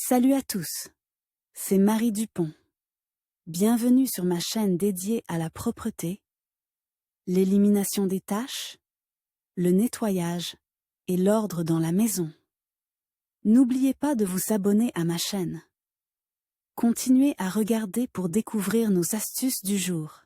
Salut à tous, c'est Marie Dupont. Bienvenue sur ma chaîne dédiée à la propreté, l'élimination des taches, le nettoyage et l'ordre dans la maison. N'oubliez pas de vous abonner à ma chaîne. Continuez à regarder pour découvrir nos astuces du jour.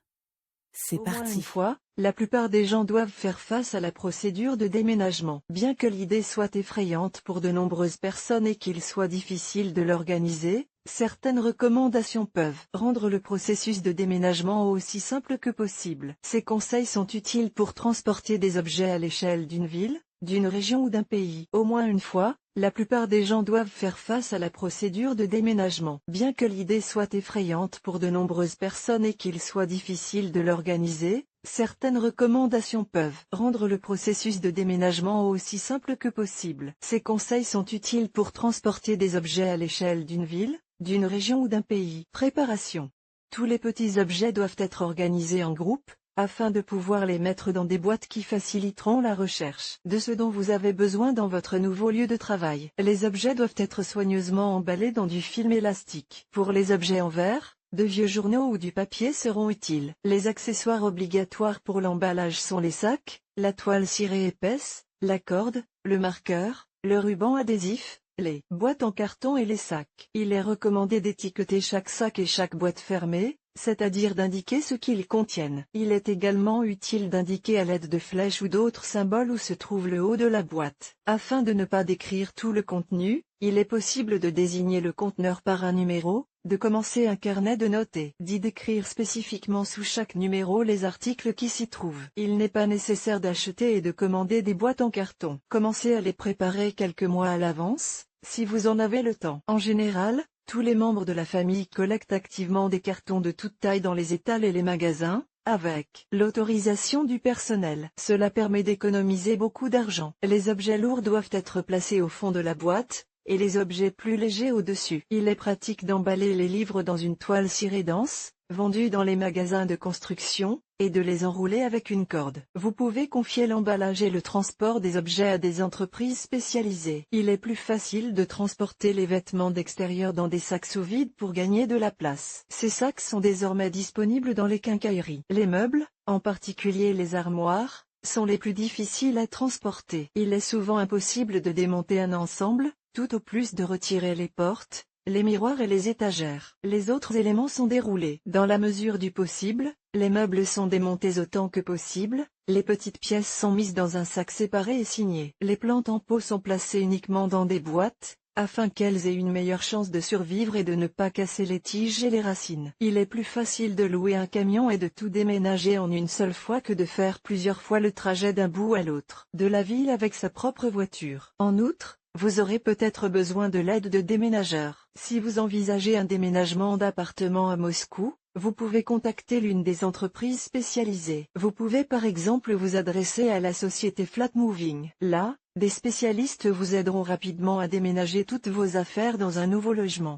C'est Au moins parti. une fois, la plupart des gens doivent faire face à la procédure de déménagement. Bien que l'idée soit effrayante pour de nombreuses personnes et qu'il soit difficile de l'organiser, certaines recommandations peuvent rendre le processus de déménagement aussi simple que possible. Ces conseils sont utiles pour transporter des objets à l'échelle d'une ville, d'une région ou d'un pays. Au moins une fois, la plupart des gens doivent faire face à la procédure de déménagement. Bien que l'idée soit effrayante pour de nombreuses personnes et qu'il soit difficile de l'organiser, certaines recommandations peuvent rendre le processus de déménagement aussi simple que possible. Ces conseils sont utiles pour transporter des objets à l'échelle d'une ville, d'une région ou d'un pays. Préparation. Tous les petits objets doivent être organisés en groupe, afin de pouvoir les mettre dans des boîtes qui faciliteront la recherche de ce dont vous avez besoin dans votre nouveau lieu de travail. Les objets doivent être soigneusement emballés dans du film élastique. Pour les objets en verre, de vieux journaux ou du papier seront utiles. Les accessoires obligatoires pour l'emballage sont les sacs, la toile cirée épaisse, la corde, le marqueur, le ruban adhésif, les boîtes en carton et les sacs. Il est recommandé d'étiqueter chaque sac et chaque boîte fermée, c'est-à-dire d'indiquer ce qu'ils contiennent. Il est également utile d'indiquer à l'aide de flèches ou d'autres symboles où se trouve le haut de la boîte. Afin de ne pas décrire tout le contenu, il est possible de désigner le conteneur par un numéro, de commencer un carnet de notes et d'y décrire spécifiquement sous chaque numéro les articles qui s'y trouvent. Il n'est pas nécessaire d'acheter et de commander des boîtes en carton. Commencez à les préparer quelques mois à l'avance, si vous en avez le temps. En général, tous les membres de la famille collectent activement des cartons de toute taille dans les étals et les magasins, avec l'autorisation du personnel. Cela permet d'économiser beaucoup d'argent. Les objets lourds doivent être placés au fond de la boîte, et les objets plus légers au-dessus. Il est pratique d'emballer les livres dans une toile cirée dense, vendue dans les magasins de construction, et de les enrouler avec une corde. Vous pouvez confier l'emballage et le transport des objets à des entreprises spécialisées. Il est plus facile de transporter les vêtements d'extérieur dans des sacs sous vide pour gagner de la place. Ces sacs sont désormais disponibles dans les quincailleries. Les meubles, en particulier les armoires, sont les plus difficiles à transporter. Il est souvent impossible de démonter un ensemble, tout au plus de retirer les portes, les miroirs et les étagères. Les autres éléments sont déroulés. Dans la mesure du possible, les meubles sont démontés autant que possible, les petites pièces sont mises dans un sac séparé et signé. Les plantes en pot sont placées uniquement dans des boîtes, afin qu'elles aient une meilleure chance de survivre et de ne pas casser les tiges et les racines. Il est plus facile de louer un camion et de tout déménager en une seule fois que de faire plusieurs fois le trajet d'un bout à l'autre de la ville avec sa propre voiture. En outre, vous aurez peut-être besoin de l'aide de déménageurs. Si vous envisagez un déménagement d'appartement à Moscou, vous pouvez contacter l'une des entreprises spécialisées. Vous pouvez par exemple vous adresser à la société Flat Moving. Là, des spécialistes vous aideront rapidement à déménager toutes vos affaires dans un nouveau logement.